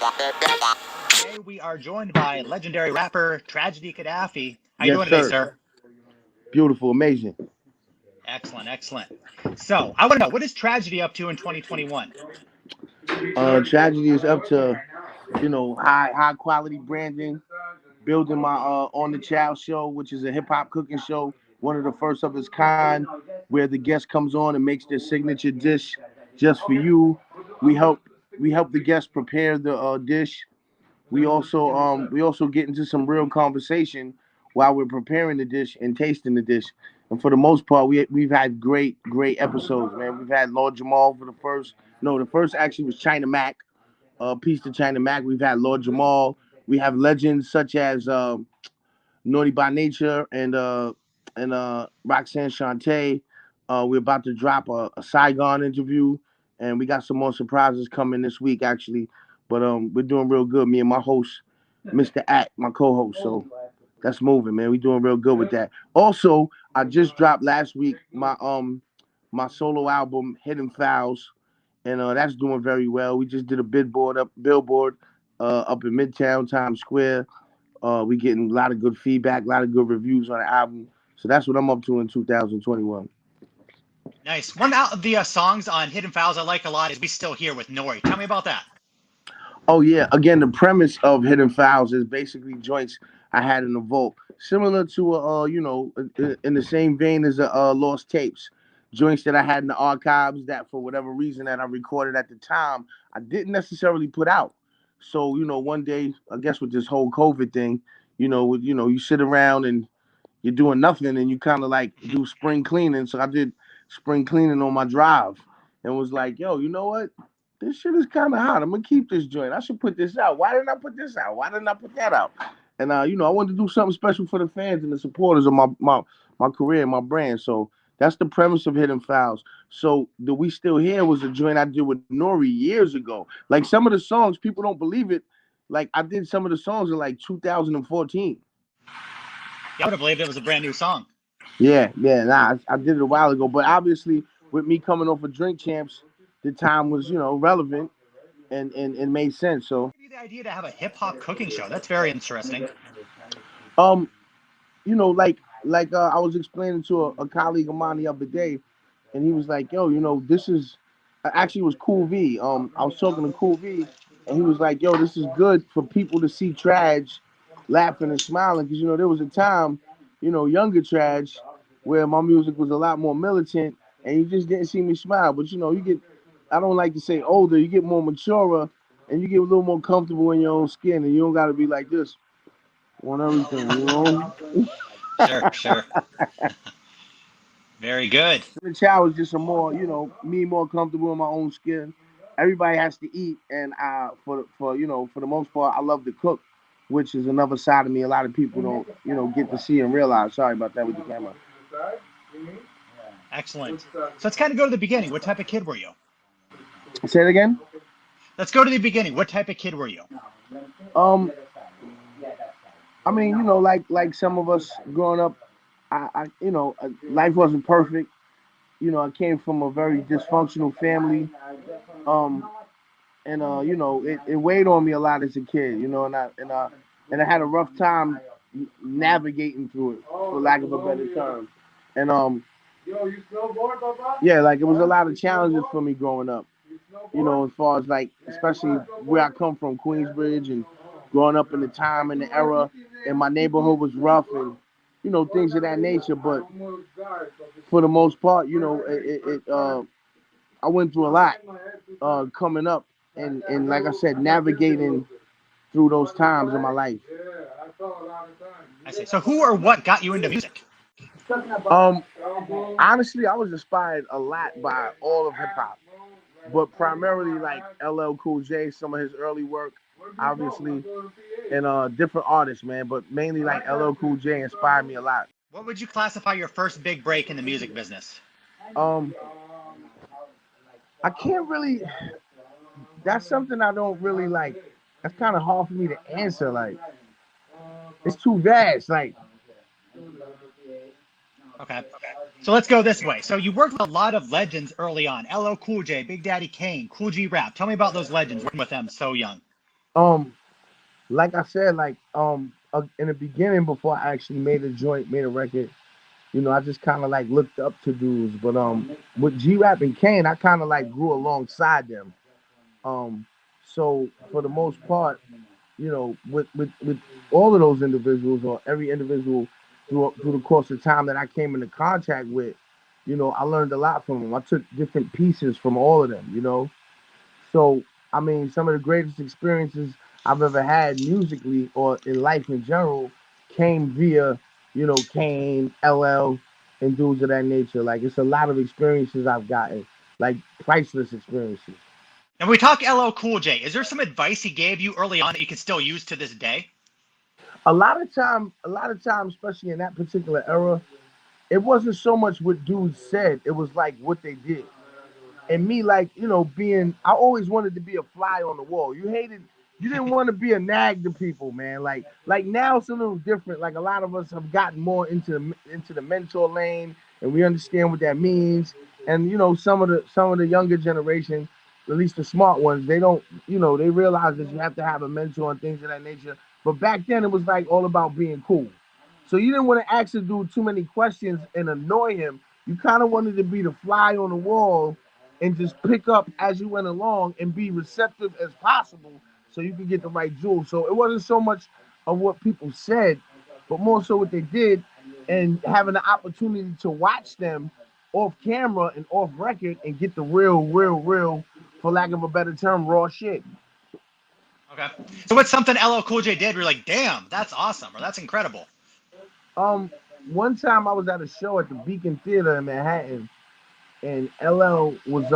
Today we are joined by legendary rapper Tragedy Khadafi. How you Yes, doing today, sir. sir? Beautiful, amazing. Excellent, excellent. So I want to know, what is Tragedy up to in 2021? Tragedy is up to, high quality branding, building my On the Chow show, which is a hip hop cooking show, one of the first of its kind, where the guest comes on and makes their signature dish just for you. We help we help the guests prepare the dish. We also get into some real conversation while we're preparing the dish and tasting the dish. And for the most part, we've had great episodes, man. We've had Lord Jamal for the first. No, the first actually was China Mac. Peace to China Mac. We've had Lord Jamal. We have legends such as Naughty by Nature and Roxanne Shante. We're about to drop a Saigon interview, and we got some more surprises coming this week actually. But we're doing real good. Me and my host, Mr. At, my co-host. So that's moving, man. We're doing real good with that. Also, I just dropped last week my solo album, Hidden Files, and that's doing very well. We just did a billboard up in Midtown Times Square. We getting a lot of good feedback, a lot of good reviews on the album. So that's what I'm up to in 2021. Nice. One of the songs on Hidden Files I like a lot is "We Still Here" with Nori. Tell me about that. Oh yeah, again, the premise of Hidden Files is basically joints I had in the vault, similar to in the same vein as Lost Tapes, joints that I had in the archives that for whatever reason that I recorded at the time I didn't necessarily put out. So one day I guess with this whole COVID thing, you sit around and you're doing nothing and you kind of like do spring cleaning. So I did spring cleaning on my drive and was like, yo, you know what? This shit is kind of hot. I'm gonna keep this joint. I should put this out. Why didn't I put this out? Why didn't I put that out? And I wanted to do something special for the fans and the supporters of my career and my brand. So that's the premise of Hidden Files. So the We Still Here was a joint I did with Nori years ago. Like some of the songs, people don't believe it. Like I did some of the songs in like 2014. Yeah, I would have believed it was a brand new song. Yeah. Nah, I did it a while ago, but obviously with me coming off of Drink Champs, the time was relevant and made sense. So Give you the idea to have a hip hop cooking show. That's very interesting. um, like I was explaining to a colleague of mine the other day, and he was like, "Yo, this is actually it was Cool V. I was talking to Cool V, and he was like, "Yo, this is good for people to see Trage laughing and smiling because there was a time, younger Trage, where my music was a lot more militant, and you just didn't see me smile. But you get, I don't like to say older, you get more mature, and you get a little more comfortable in your own skin, and you don't got to be like this on everything. Sure, sure. Very good. The child was just a more, me more comfortable in my own skin. Everybody has to eat, and for the most part, I love to cook, which is another side of me. A lot of people don't, get to see and realize. Sorry about that with the camera. Excellent. So let's kind of go to the beginning. What type of kid were you? Say it again. Let's go to the beginning. What type of kid were you? Um, I mean, like some of us growing up, life wasn't perfect. I came from a very dysfunctional family. Um, and it weighed on me a lot as a kid, and I had a rough time navigating through it, for lack of a better term. And yeah, like it was a lot of challenges for me growing up. As far as like, especially where I come from, Queensbridge, and growing up in the time and the era, and my neighborhood was rough and things of that nature. But for the most part, I went through a lot coming up, and like I said, navigating through those times in my life. I see. So who or what got you into music? Um, Honestly, I was inspired a lot by all of hip hop, but primarily like LL Cool J, some of his early work, obviously, and different artists, man. But mainly like LL Cool J inspired me a lot. What would you classify your first big break in the music business? Um, I can't really. That's something I don't really like. That's kind of hard for me to answer. Like, it's too vast. Like, Okay. So let's go this way. So you worked with a lot of legends early on. LL Cool J, Big Daddy Kane, Kool G Rap. Tell me about those legends, working with them so young. Um, like I said, in the beginning, before I actually made a joint, made a record, I just kind of like looked up to dudes. But with G Rap and Kane, I kind of like grew alongside them. Um, so for the most part, with all of those individuals or every individual through the course of time that I came into contact with, I learned a lot from them. I took different pieces from all of them. So, I mean, some of the greatest experiences I've ever had musically or in life in general came via, Kane, LL, and dudes of that nature. Like, it's a lot of experiences I've gotten, like priceless experiences. And we talk LL Cool J. Is there some advice he gave you early on that you can still use to this day? A lot of times, especially in that particular era, it wasn't so much what dudes said; it was like what they did. And me, like, I always wanted to be a fly on the wall. You didn't want to be a nag to people, man. Like now it's a little different. Like a lot of us have gotten more into the mentor lane, and we understand what that means. And some of the younger generation, at least the smart ones, they don't, they realize that you have to have a mentor and things of that nature. But back then, it was like all about being cool. So you didn't want to ask the dude too many questions and annoy him. You kind of wanted to be the fly on the wall and just pick up as you went along and be receptive as possible so you can get the right jewel. So it wasn't so much of what people said, but more so what they did and having the opportunity to watch them off camera and off record and get the real, for lack of a better term, raw shit. Okay. So what's something LL Cool J did where you're like, damn, that's awesome or that's incredible? Um, One time I was at a show at the Beacon Theater in Manhattan, and LL was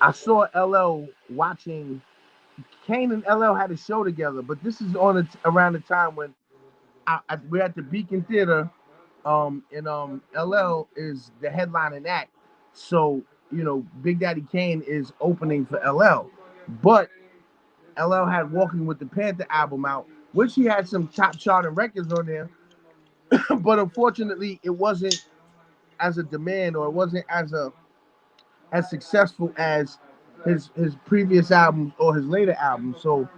I saw LL watching. Kane and LL had a show together, but this is around the time when we're at the Beacon Theater, and LL is the headlining act. So Big Daddy Kane is opening for LL, but LL had Walking with the Panther album out, which he had some top charting records on there, but unfortunately, it wasn't as a demand or it wasn't as successful as his previous albums or his later albums. So,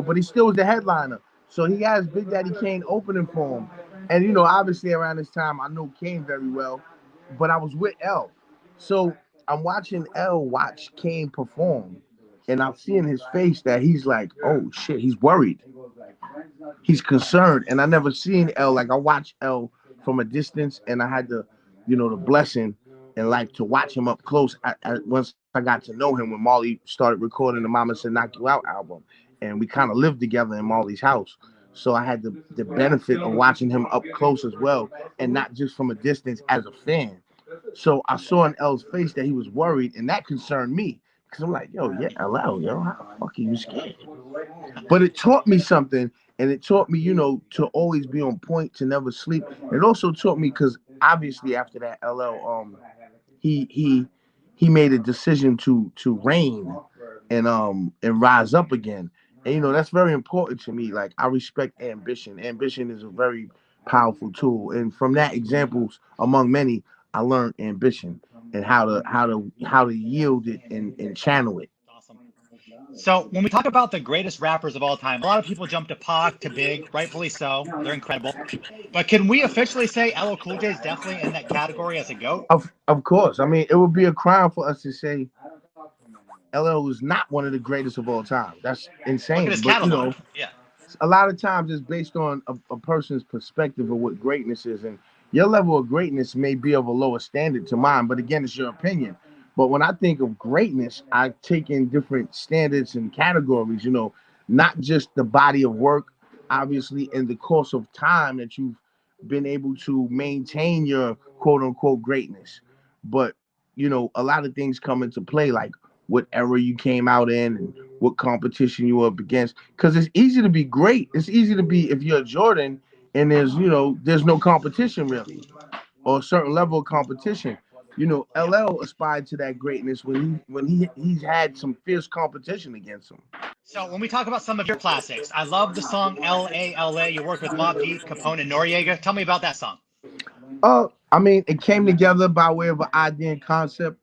but he still was the headliner. So he has Big Daddy Kane opening for him. And obviously around this time I know Kane very well, but I was with L. So I'm watching L watch Kane perform. And I'm seeing his face that he's like, oh shit, he's worried. He's concerned. And I never seen L. Like I watched L from a distance and I had the blessing and like to watch him up close once I got to know him when Marley started recording the Mama Said Knock You Out album. And we kind of lived together in Marley's house. So I had the benefit of watching him up close as well and not just from a distance as a fan. So I saw in L's face that he was worried and that concerned me. Because I'm like, yo, yeah, LL, yo, how the fuck are you scared? But it taught me something, and it taught me, to always be on point, to never sleep. It also taught me because obviously after that, LL, he he he made a decision to reign and rise up again. And that's very important to me. Like I respect ambition. Ambition is a very powerful tool, and from that examples among many, I learned ambition and how to yield it and channel it. Awesome. So when we talk about the greatest rappers of all time, a lot of people jump to Pac, to Big, rightfully so. They're incredible. But can we officially say LL Cool J is definitely in that category as a GOAT? Of course, I mean it would be a crime for us to say LL is not one of the greatest of all time. That's Look at insane. his But catalog. Yeah. a lot of times it's based on a person's perspective of what greatness is, and your level of greatness may be of a lower standard to mine. But again, it's your opinion. But when I think of greatness, I take in different standards and categories. Not just the body of work, obviously, in the course of time that you've been able to maintain your quote unquote greatness, but a lot of things come into play, like what era you came out in and what competition you were up against. Because it's easy to be great. It's easy to be if you're a Jordan and there's no competition really, or a certain level of competition. Yep. LL aspired to that greatness when he's had some fierce competition against him. So when we talk about some of your classics, I love the song LALA. You work with Mobb Deep, Capone, and Noriega. Tell me about that song. I mean, it came together by way of an idea and concept.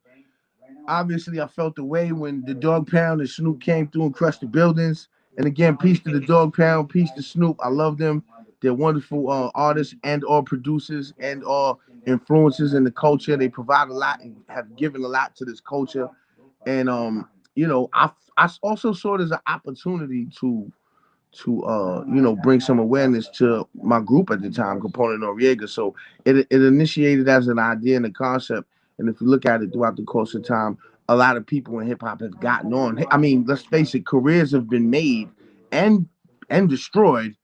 Obviously, I felt the way when the Dog Pound and Snoop came through and crushed the buildings, And again, peace to the Dog Pound, peace to Snoop. I love them. They're wonderful artists and or producers and or influences in the culture. They provide a lot and have given a lot to this culture. And I also saw it as an opportunity to bring some awareness to my group at the time, Capone-N-Noreaga. So it initiated as an idea and a concept. And if you look at it throughout the course of time, a lot of people in hip hop have gotten on. I mean, let's face it, careers have been made and destroyed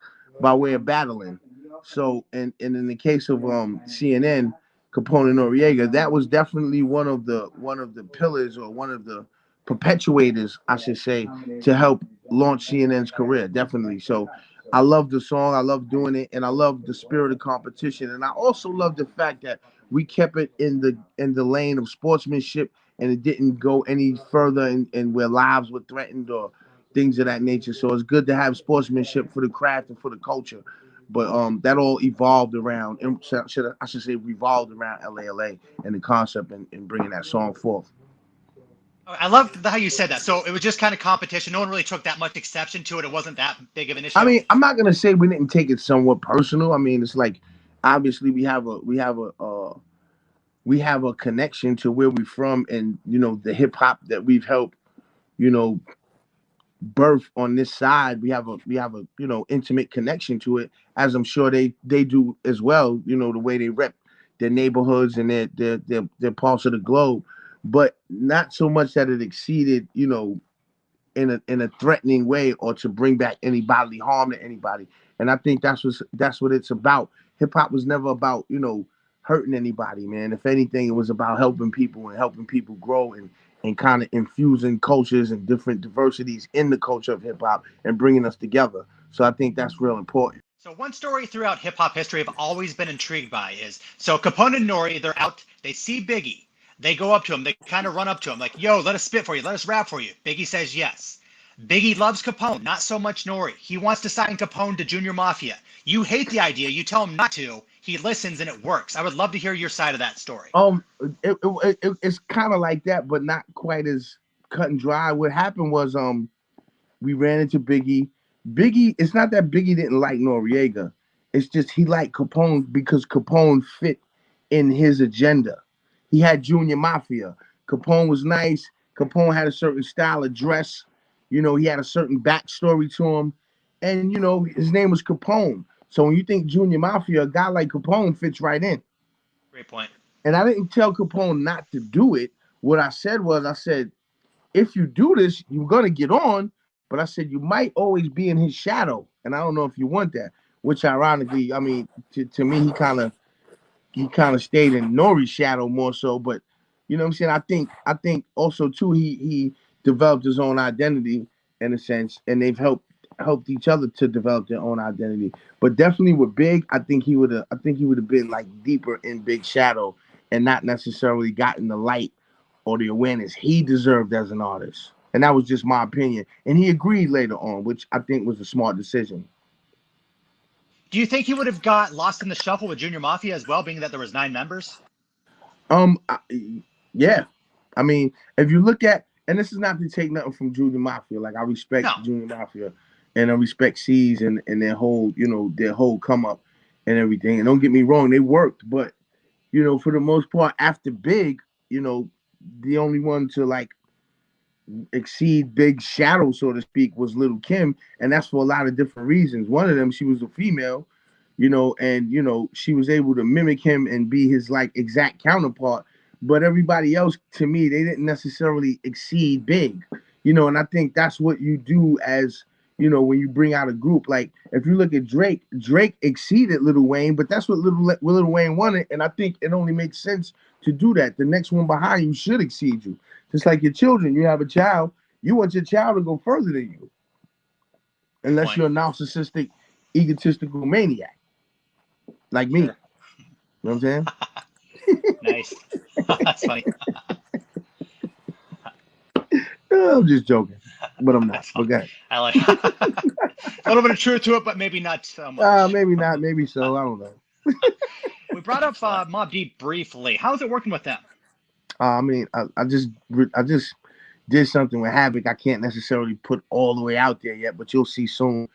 by way of battling. So and in the case of CNN, Capone-N-Noreaga, that was definitely one of the pillars, or one of the perpetuators, I should say, to help launch CNN's career. Definitely. So I love the song. I love doing it, and I love the spirit of competition. And I also love the fact that we kept it in the lane of sportsmanship, and it didn't go any further, and where lives were threatened or things of that nature. So it's good to have sportsmanship for the craft and for the culture. But that all evolved around, I should say, revolved around LALA and the concept, and bringing that song forth. I loved how you said that. So it was just kind of competition. No one really took that much exception to it. It wasn't that big of an I issue. mean, I'm not gonna say we didn't take it somewhat personal. I mean, it's like obviously we have a connection to where we're from, and the hip hop that we've helped you know birth on this side. We have a intimate connection to it, as I'm sure they do as well. The way they rep their neighborhoods and their parts of the globe, but not so much that it exceeded in a threatening way, or to bring back any bodily harm to anybody. And I think that's what it's about. Hip hop was never about hurting anybody, man. If anything, it was about helping people and helping people grow, and kind of infusing cultures and different diversities in the culture of hip hop and bringing us together. So I think that's real important. So one story throughout hip hop history I've always been intrigued by is, so Capone and Nori, they're out, they see Biggie. They go up to him, they kind of run up to him like, yo, let us spit for you, let us rap for you. Biggie says yes. Biggie loves Capone, not so much Nori. He wants to sign Capone to Junior Mafia. You hate the idea, you tell him not to. He listens and it works. I would love to hear your side of that story. It's kind of like that, but not quite as cut and dry. What happened was we ran into Biggie. It's not that Biggie didn't like Noriega. It's just he liked Capone because Capone fit in his agenda. He had Junior Mafia. Capone was nice. Capone had a certain style of dress. He had a certain backstory to him. And, his name was Capone. So when you think Junior Mafia, a guy like Capone fits right in. Great point. And I didn't tell Capone not to do it. What I said, if you do this, you're gonna get on. But I said you might always be in his shadow, and I don't know if you want that. Which, ironically, I mean, to me, he kind of stayed in Nori's shadow more so. But you know what I'm saying. I think also too he developed his own identity in a sense, and they've helped each other to develop their own identity. But definitely with Big, I think he would have been like deeper in Big's shadow, and not necessarily gotten the light or the awareness he deserved as an artist. And that was just my opinion. And he agreed later on, which I think was a smart decision. Do you think he would have got lost in the shuffle with Junior Mafia as well, being that there was 9 members? Um, I, yeah. I mean, if you look at, and this is not to take nothing from Junior Mafia. Like I respect No. Junior Mafia, and I respect C's and their whole come up and everything. And don't get me wrong, they worked, but for the most part, after Big, the only one to like exceed Big shadow, so to speak, was Little Kim, and that's for a lot of different reasons. One of them, she was a female, and she was able to mimic him and be his like exact counterpart. But everybody else, to me, they didn't necessarily exceed Big, and I think that's what you do as when you bring out a group. Like if you look at Drake exceeded Lil Wayne, but that's what Lil Wayne wanted, and I think it only makes sense to do that. The next one behind you should exceed you. Just like your children, you have a child, you want your child to go further than you, unless you're a narcissistic, egotistical maniac like me. You Sure. know what I'm saying? Nice. That's funny. I'm just joking, but I'm not. That's But fun. go ahead. I like a little bit of truth to it, but maybe not so much. Maybe not, maybe so. I don't know. We brought up Mobb Deep briefly. How's it working with them? I mean, I just did something with Havoc. I can't necessarily put all the way out there yet, but you'll see soon.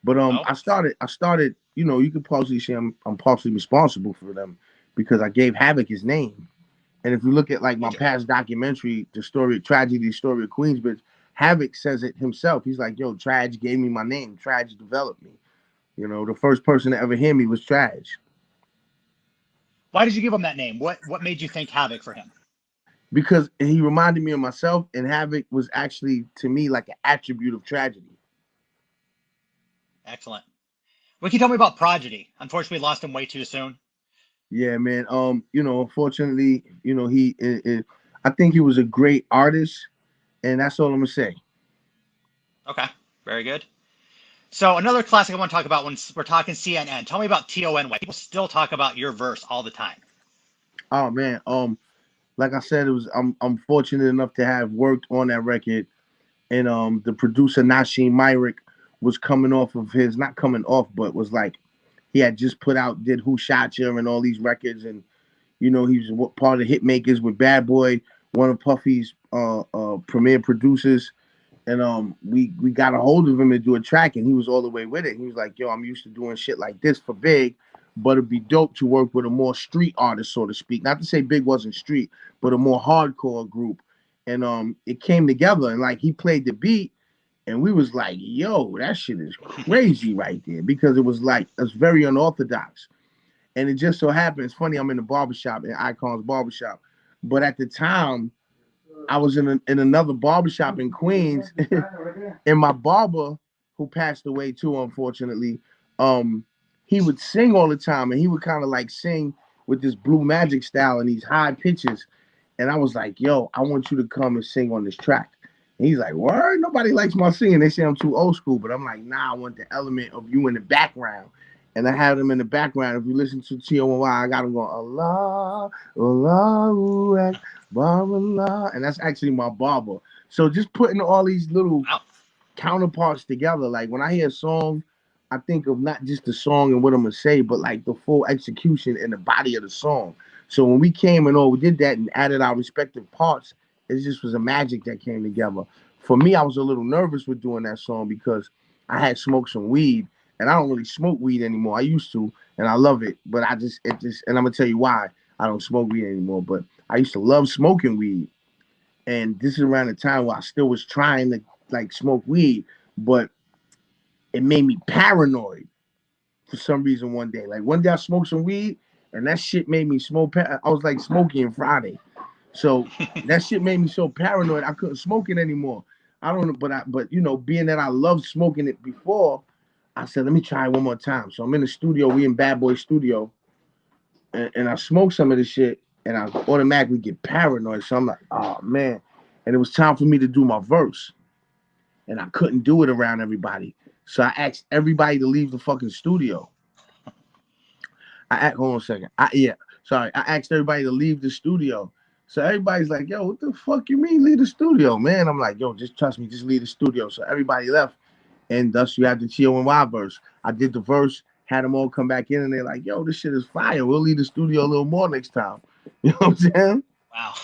But Oh, I started. You know, you could partially say I'm partially responsible for them because I gave Havoc his name. And if you look at like my did you? past documentary, the story, tragedy, the story of Queensbridge, Havoc says it himself. He's like, "Yo, Trage gave me my name. Trage developed me. You know, the first person to ever hear me was Trage." Why did you give him that name? What made you think Havoc for him? Because he reminded me of myself, and Havoc was actually to me like an attribute of tragedy. Excellent. What can you tell me about Prodigy? Unfortunately, we lost him way too soon. Yeah, man. You know, unfortunately, you know, I think he was a great artist, and that's all I'm gonna say. Okay, very good. So another classic I want to talk about when we're talking CNN. Tell me about TONY. People still talk about your verse all the time. Oh man. Like I said, I'm fortunate enough to have worked on that record, and the producer Nasheem Myrick was coming off of his, not coming off, but was like he had just put out, did Who Shot You and all these records, and you know he was part of Hitmakers with Bad Boy, one of Puffy's premier producers. And we got a hold of him to do a track, and he was all the way with it. He was like, "Yo, I'm used to doing shit like this for Big, but it'd be dope to work with a more street artist, so to speak. Not to say Big wasn't street, but a more hardcore group." And it came together, and like he played the beat, and we was like, "Yo, that shit is crazy right there," because it was like it's very unorthodox. And it just so happens, funny, I'm in the barbershop in Icon's barbershop, but at the time I was in another barbershop in Queens, and my barber, who passed away too, unfortunately, um, he would sing all the time, and he would kind of like sing with this blue magic style and these high pitches. And I was like, "Yo, I want you to come and sing on this track." And he's like, "Word, nobody likes my singing. They say I'm too old school." But I'm like, "Nah, I want the element of you in the background." And I have them in the background. If you listen to TOY, I got them going, Allah, Allah, Allah, and that's actually my barber. So just putting all these little Wow. counterparts together. Like when I hear a song, I think of not just the song and what I'm gonna say, but like the full execution and the body of the song. So when we came and all we did that and added our respective parts, it just was a magic that came together. For me, I was a little nervous with doing that song because I had smoked some weed, and I don't really smoke weed anymore. I used to, and I love it, but and I'm gonna tell you why I don't smoke weed anymore. But I used to love smoking weed, and this is around the time where I still was trying to like smoke weed, but it made me paranoid for some reason one day. Like one day I smoked some weed, and that shit made me smoke. I was like smoking Friday, so that shit made me so paranoid I couldn't smoke it anymore. I don't know, but you know, being that I loved smoking it before, I said let me try it one more time. So I'm in the studio. We in Bad Boy Studio, and I smoke some of this shit, and I automatically get paranoid. So I'm like, oh man, and it was time for me to do my verse, and I couldn't do it around everybody. So I asked everybody to leave the fucking studio. Hold on a second. I asked everybody to leave the studio. So everybody's like, "Yo, what the fuck you mean leave the studio, man?" I'm like, "Yo, just trust me, just leave the studio." So everybody left, and thus you have the TONY verse. I did the verse, had them all come back in, and they're like, "Yo, this shit is fire. We'll leave the studio a little more next time." You know what I'm saying? Wow.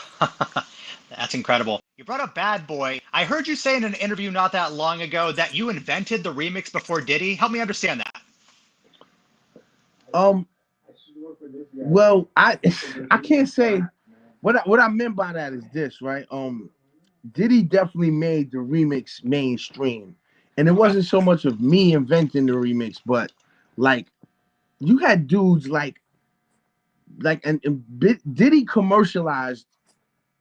That's incredible. You brought up Bad Boy. I heard you say in an interview not that long ago that you invented the remix before Diddy. Help me understand that. Um, well, I can't say what I meant by that is this, right? Diddy definitely made the remix mainstream, and it Okay. wasn't so much of me inventing the remix, but like you had dudes and Diddy commercialized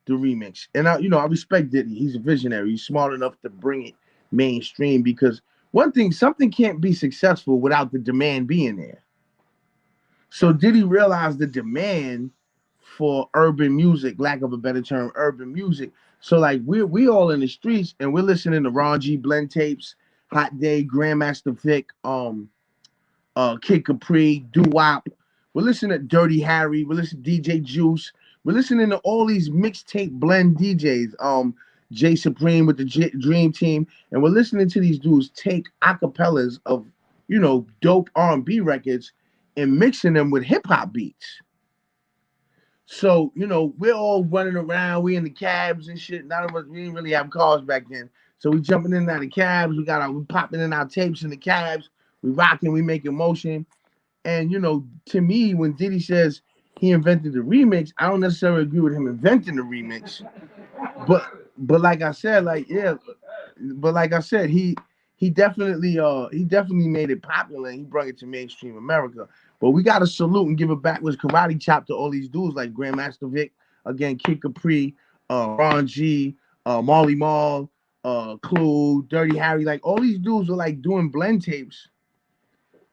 the remix, and I respect Diddy. He's a visionary. He's smart enough to bring it mainstream because one thing, something can't be successful without the demand being there. So Sure. did he realize the demand for urban music, lack of a better term, urban music? So like we all in the streets and we're listening to Ron G blend tapes, Hot Day, Grandmaster Vic, Kid Capri, Doo Wop. We're listening to Dirty Harry. We're listening to DJ Juice. We're listening to all these mixtape blend DJs. Jay Supreme with the Dream Team, and we're listening to these dudes take acapellas of, dope R&B records and mixing them with hip hop beats. So, we're all running around. We in the cabs and shit. None of us, we didn't really have cars back then. So we jumping in and out of cabs. We popping in our tapes in the cabs. We rocking, we making motion. And, to me, when Diddy says he invented the remix, I don't necessarily agree with him inventing the remix. But like I said, he definitely made it popular and he brought it to mainstream America. But we gotta salute and give a backwards karate chop to all these dudes like Grandmaster Vic, again, Kid Capri, Ron G, Marley Marl, Clue, Dirty Harry, like all these dudes were like doing blend tapes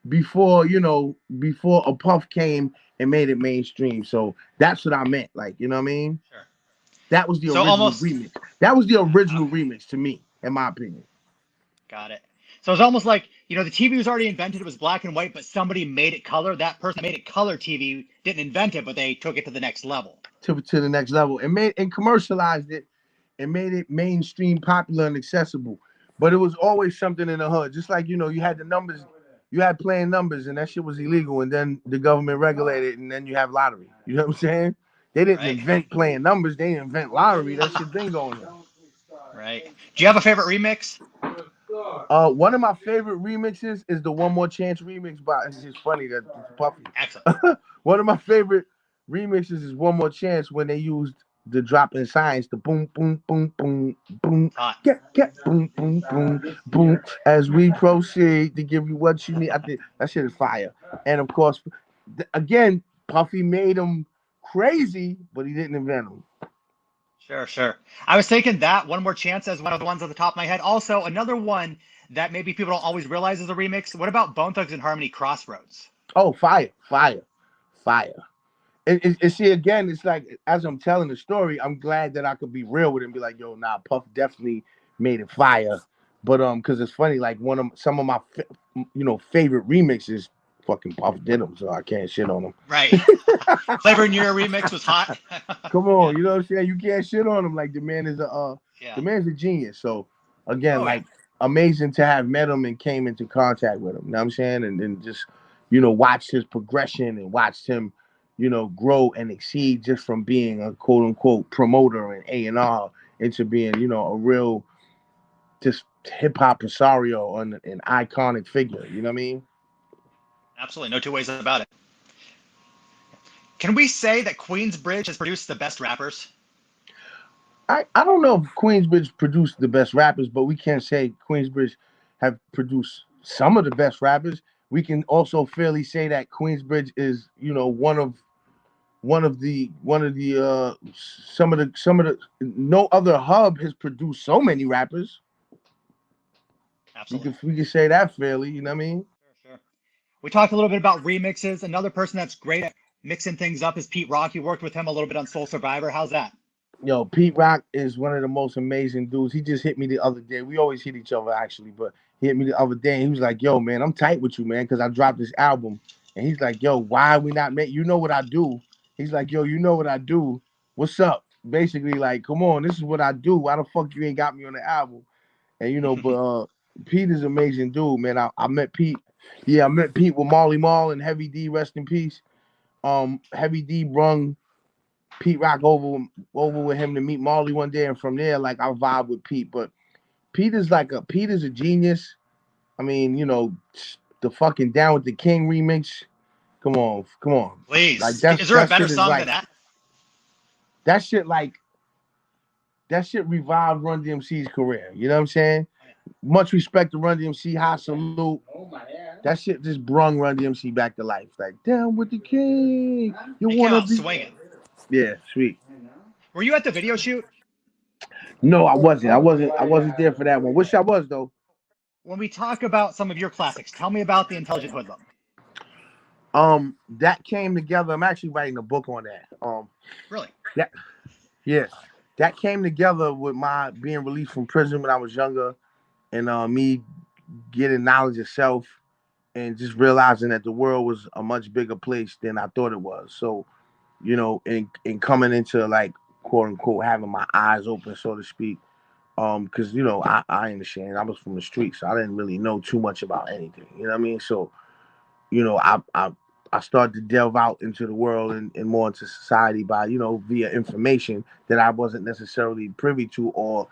before a Puff came and made it mainstream. So that's what I meant. Like, you know what I mean? Sure. That was the So original almost remix. That was the original okay. remix to me, in my opinion. Got it. So it's almost like, the TV was already invented. It was black and white, but somebody made it color. That person that made it color TV didn't invent it, but they took it to the next level. To the next level and made and commercialized it and made it mainstream, popular, and accessible. But it was always something in the hood. Just like you had the numbers, you had playing numbers, and that shit was illegal. And then the government regulated, and then you have lottery. You know what I'm saying? They didn't Right. invent playing numbers. They invent lottery. That shit been going on. Right. Do you have a favorite remix? One of my favorite remixes is the One More Chance remix by. It's just funny that it's Puffy. Excellent. One of my favorite remixes is One More Chance when they used the drop in science, the boom, boom, boom, boom, boom, Hot. get, boom, boom, boom, boom. As we proceed to give you what you need, I think that shit is fire. And of course, again, Puffy made him crazy, but he didn't invent him. Sure, sure. I was taking that One More Chance as one of the ones on the top of my head. Also, another one that maybe people don't always realize is a remix. What about Bone Thugs and Harmony Crossroads? Oh, fire, fire, fire. And see, again, it's like as I'm telling the story, I'm glad that I could be real with it and be like, yo, nah, Puff definitely made it fire. But because it's funny, like some of my favorite remixes, fucking Puff did them, so I can't shit on them. Right. Flavor in Your remix was hot. Come Yeah. on, you know what I'm saying? You can't shit on him. Like Yeah. the man's a genius. So again, Oh yeah. like amazing to have met him and came into contact with him. You know what I'm saying? And just, watched his progression and watched him, grow and exceed just from being a quote unquote promoter and A&R into being, a real just hip hop impresario and an iconic figure. You know what I mean? Absolutely. No two ways about it. Can we say that Queensbridge has produced the best rappers? I don't know if Queensbridge produced the best rappers, but we can say Queensbridge have produced some of the best rappers. We can also fairly say that Queensbridge is, one of the some of the no other hub has produced so many rappers. We Absolutely. can we can say that fairly, you know what I mean? Sure, sure. We talked a little bit about remixes. Another person that's great at mixing things up is Pete Rock. You worked with him a little bit on Soul Survivor. How's that? Yo, Pete Rock is one of the most amazing dudes. He just hit me the other day. We always hit each other actually, but he hit me the other day and he was like, "Yo, man, I'm tight with you, man, because I dropped this album." And he's like, "Yo, why are we not make? You know what I do?" He's like, "Yo, you know what I do? What's up?" Basically, like, come on, this is what I do. Why the fuck you ain't got me on the album? And but Pete is an amazing dude, man. I met Pete. Yeah, I met Pete with Marley Marl and Heavy D. Rest in peace. Heavy D brung Pete Rock over with him to meet Marley one day, and from there, like I vibe with Pete. But Pete is a genius. I mean, the fucking Down with the King remix. Come on, come on. Like Please. that's Is there a that better shit is song than like that? that shit like that shit revived Run DMC's career. You know what I'm saying? Much respect to Run DMC, high salute. That shit just brung Run DMC back to life. Like Down with the King, you He came wanna out be? swinging. Yeah, sweet. Were you at the video shoot? No, I wasn't. I wasn't there for that one. Wish I was though. When we talk about some of your classics, tell me about The Intelligent Hoodlum. That came together. I'm actually writing a book on that. Really? That yeah, that came together with my being released from prison when I was younger, and me getting knowledge of self and just realizing that the world was a much bigger place than I thought it was. So, and coming into like quote unquote having my eyes open, so to speak. Because I ain't ashamed. I was from the streets, so I didn't really know too much about anything. You know what I mean? So, I I started to delve out into the world and more into society by, via information that I wasn't necessarily privy to or,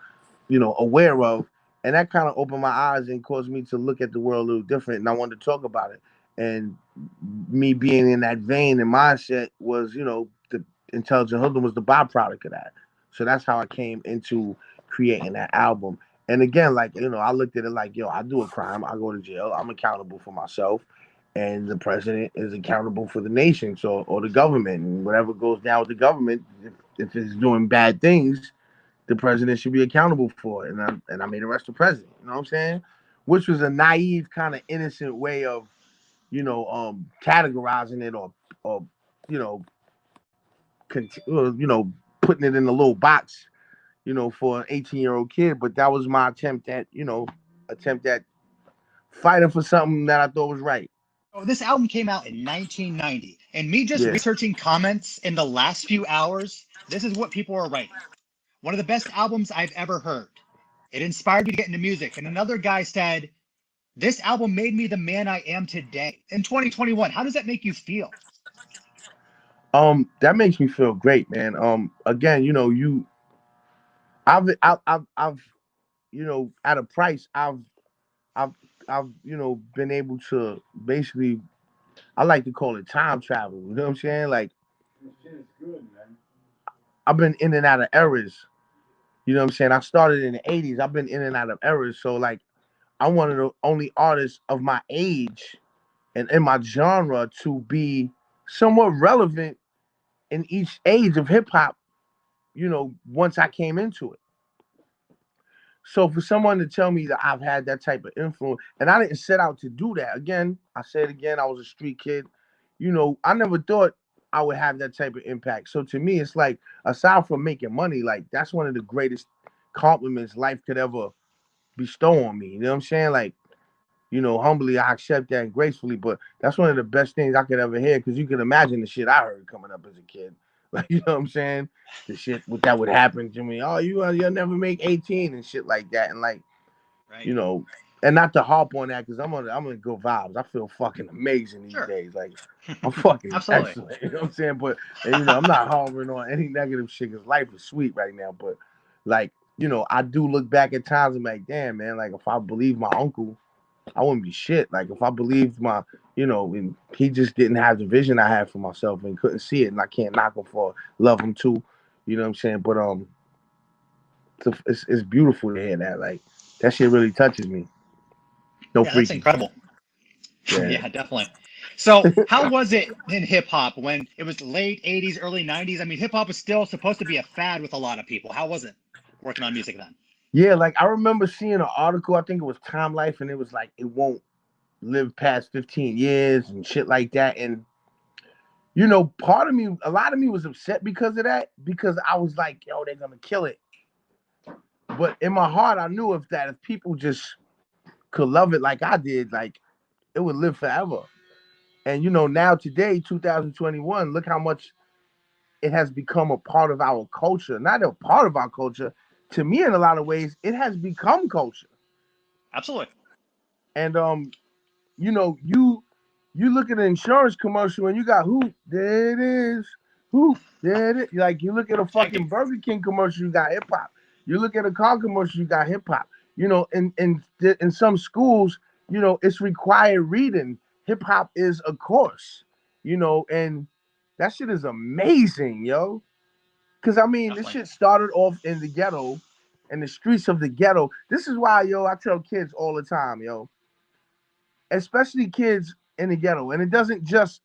aware of. And that kind of opened my eyes and caused me to look at the world a little different. And I wanted to talk about it. And me being in that vein and mindset was, the Intelligent Hoodlum was the byproduct of that. So that's how I came into creating that album. And again, like, I looked at it like, yo, I do a crime, I go to jail, I'm accountable for myself, and the president is accountable for the nation, so or the government, and whatever goes down with the government, if it's doing bad things, the president should be accountable for it. And I made arrest the president. You know what I'm saying? Which was a naive, kind of innocent way of, categorizing it or you know, putting it in a little box, for an 18-year-old kid. But that was my attempt at fighting for something that I thought was right. Oh, this album came out in 1990, and me just Yeah. researching comments in the last few hours, this is what people are writing. One of the best albums I've ever heard. It inspired me to get into music. And another guy said, this album made me the man I am today in 2021. How does that make you feel? That makes me feel great, man. Again, I've at a price, I've, been able to basically, I like to call it time travel. You know what I'm saying? Like, I've been in and out of eras. You know what I'm saying? I started in the 80s. I've been in and out of eras. So, like, I'm one of the only artists of my age and in my genre to be somewhat relevant in each age of hip hop, once I came into it. So for someone to tell me that I've had that type of influence, and I didn't set out to do that. Again, I said again, I was a street kid. I never thought I would have that type of impact. So to me, it's like, aside from making money, like, that's one of the greatest compliments life could ever bestow on me. You know what I'm saying? Like, humbly I accept that and gracefully, but that's one of the best things I could ever hear, because you can imagine the shit I heard coming up as a kid. Like, you know what I'm saying? The shit that would happen to me. Oh, you'll never make 18 and shit like that. And like, Right? you know, and not to harp on that, because I'm on good vibes. I feel fucking amazing these Sure. days. Like, I'm fucking Absolutely. excellent. You know what I'm saying? But and, I'm not harboring on any negative shit, because life is sweet right now. But like, I do look back at times and be like, damn, man, like, if I believed my uncle, I wouldn't be shit. Like, if I believed and he just didn't have the vision I had for myself and couldn't see it, and I can't knock him for love him too. You know what I'm saying? But it's beautiful to hear that. Like, that shit really touches me. No Yeah, that's freaky shit. incredible. Yeah. Yeah, definitely. So, how was it in hip hop when it was late 80s, early 90s? I mean, hip hop was still supposed to be a fad with a lot of people. How was it working on music then? Yeah, like, I remember seeing an article, I think it was Time Life, and it was like, it won't live past 15 years and shit like that. And part of me, a lot of me was upset because of that, because I was like, yo, they're gonna kill it. But in my heart, I knew if people just could love it like I did, like, it would live forever. And now today, 2021, look how much it has become a part of our culture. Not a part of our culture. To me, in a lot of ways, it has become culture. Absolutely. And you look at an insurance commercial and you got who there it is, who there it is. Like, you look at a Tag team. fucking Burger King commercial, you got hip hop. You look at a car commercial, you got hip hop. In some schools, it's required reading. Hip hop is a course. And that shit is amazing, yo. Cause I mean, this Definitely. shit started off in the ghetto, in the streets of the ghetto. This is why, yo, I tell kids all the time, yo, especially kids in the ghetto. And it doesn't just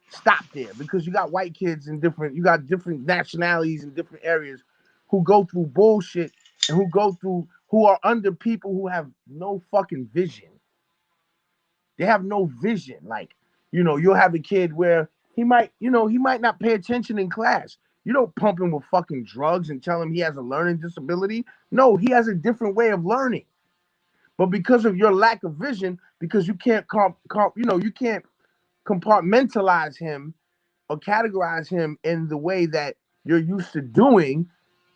stop there, because you got white kids you got different nationalities in different areas who go through bullshit and who are under people who have no fucking vision. They have no vision. Like, you'll have a kid where he might not pay attention in class. You don't pump him with fucking drugs and tell him he has a learning disability. No, he has a different way of learning. But because of your lack of vision, because you can't you can't compartmentalize him or categorize him in the way that you're used to doing,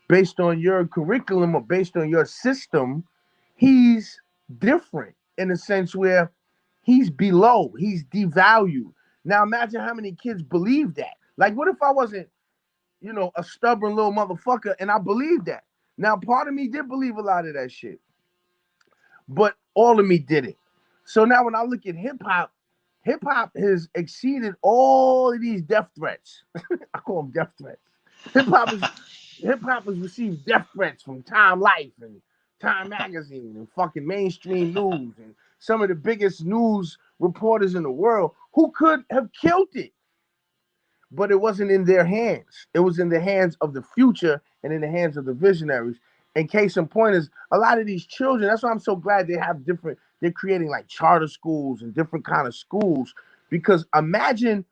based on your curriculum or based on your system, he's different in a sense where he's below, he's devalued. Now imagine how many kids believe that. Like, what if I wasn't, a stubborn little motherfucker and I believed that? Now, part of me did believe a lot of that shit, but all of me didn't. So now when I look at hip hop has exceeded all of these death threats. I call them death threats. Hip hop is hip hop has received death threats from Time Life and Time Magazine and fucking mainstream news and some of the biggest news reporters in the world who could have killed it. But it wasn't in their hands. It was in the hands of the future and in the hands of the visionaries. And case in point is a lot of these children. That's why I'm so glad they have different. They're creating like charter schools and different kind of schools because imagine,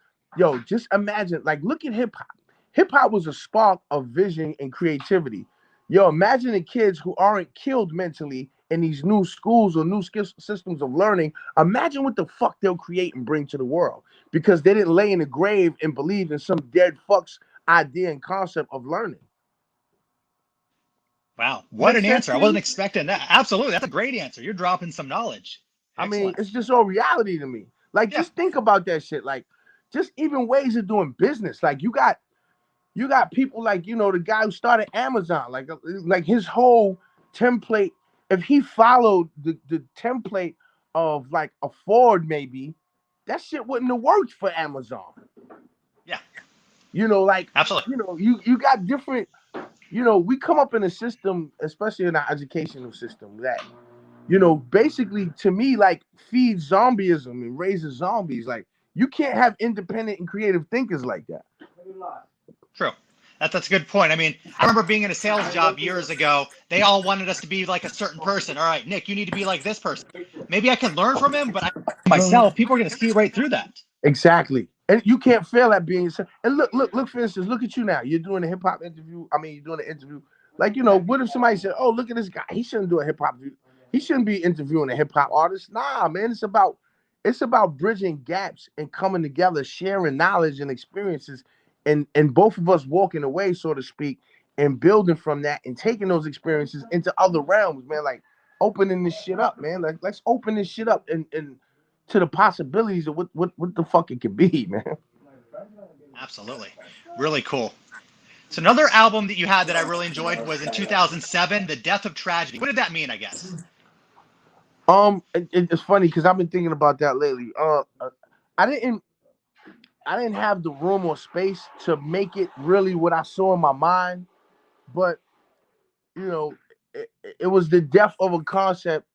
just imagine. Like, look at hip hop. Hip hop was a spark of vision and creativity. Imagine the kids who aren't killed mentally in these new schools or new systems of learning. Imagine what the fuck they'll create and bring to the world because they didn't lay in the grave and believe in some dead fuck's idea and concept of learning. Wow, what Make an sense answer. I to wasn't you? expecting that. Absolutely, that's a great answer. You're dropping some knowledge. I mean, Excellent. it's just all reality to me. Like, Yeah. just think about that shit. Like, just even ways of doing business. Like, you got people like the guy who started Amazon. Like his whole template. If he followed the template of like a Ford, maybe that shit wouldn't have worked for Amazon. Yeah. Like Absolutely. you got different. We come up in a system, especially in our educational system, that basically to me, like feeds zombieism and raises zombies. Like you can't have independent and creative thinkers like that. True. That's a good point. I mean, I remember being in a sales job years ago. They all wanted us to be like a certain person. All right, Nick, you need to be like this person. Maybe I can learn from him, but myself, people are going to see right through that. Exactly. And you can't fail at being yourself. And look, for instance, look at you now. You're doing a hip hop interview. I mean, you're doing an interview. Like, what if somebody said, oh, look at this guy. He shouldn't do a hip hop. He shouldn't be interviewing a hip hop artist. Nah, man. It's about bridging gaps and coming together, sharing knowledge and experiences, and both of us walking away, so to speak, and building from that and taking those experiences into other realms, man. Like opening this shit up, man. Like let's open this shit up and to the possibilities of what the fuck it could be, man. Absolutely. Really cool. So another album that you had that I really enjoyed was in 2007, The Death of Tragedy. What did that mean, I guess? It's funny because I've been thinking about that lately. I didn't I didn't have the room or space to make it really what I saw in my mind, but you know, it was the death of a concept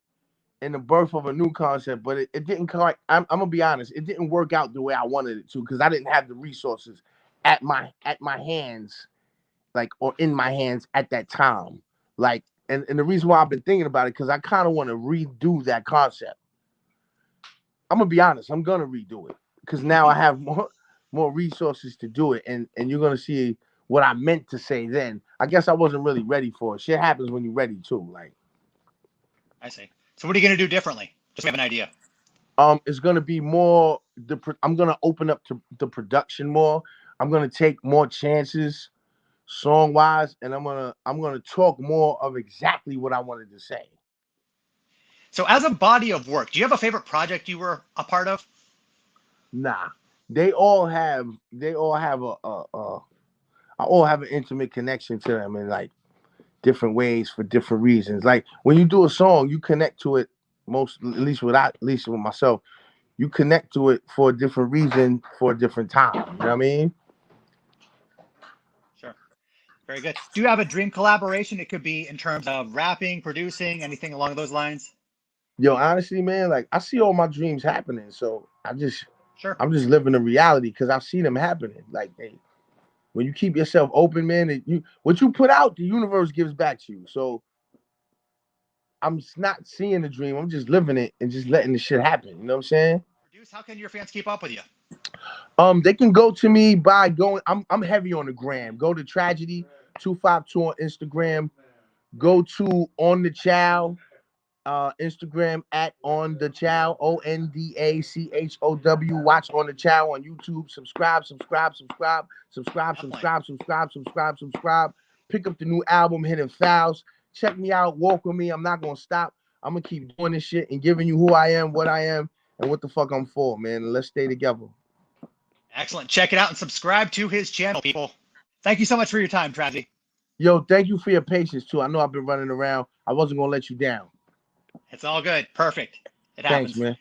and the birth of a new concept, but it didn't quite. I'm gonna be honest, it didn't work out the way I wanted it to because I didn't have the resources at my hands, like or in my hands at that time. Like, and the reason why I've been thinking about it because I kind of want to redo that concept. I'm gonna be honest, I'm gonna redo it because now I have more resources to do it, and you're gonna see what I meant to say then. I guess I wasn't really ready for it. Shit happens when you're ready too. Like, I see. So what are you going to do differently? Just have an idea. it's gonna be more. I'm gonna open up to the production more. I'm gonna take more chances, song wise, and I'm gonna talk more of exactly what I wanted to say. So as a body of work, do you have a favorite project you were a part of? Nah, they all have I all have an intimate connection to them in like different ways for different reasons. Like when you do a song, you connect to it at least with myself. You connect to it for a different reason for a different time. You know what I mean? Sure. Very good. Do you have a dream collaboration? It could be in terms of rapping, producing, anything along those lines. Yo, honestly, man, like I see all my dreams happening. So Sure. I'm just living the reality because I see them happening. Like, hey, when you keep yourself open, man, what you put out, the universe gives back to you. So I'm not seeing the dream. I'm just living it and just letting the shit happen. You know what I'm saying? Produce. How can your fans keep up with you? They can go to me by going. I'm heavy on the gram. Go to Tragedy 252 on Instagram. Go to On the Chow Instagram at On the Chow ONDACHOW. Watch On the Chow on YouTube. Subscribe, subscribe, subscribe, subscribe, Definitely. subscribe, subscribe, subscribe, subscribe. Pick up the new album, Hidden Files. Check me out. Walk with me. I'm not gonna stop. I'm gonna keep doing this shit and giving you who I am, what I am, and what the fuck I'm for, man. Let's stay together. Excellent. Check it out and subscribe to his channel, people. Thank you so much for your time, Tragedy. Yo, thank you for your patience too. I know I've been running around. I wasn't gonna let you down. It's all good. Perfect. It Thanks, happens. man.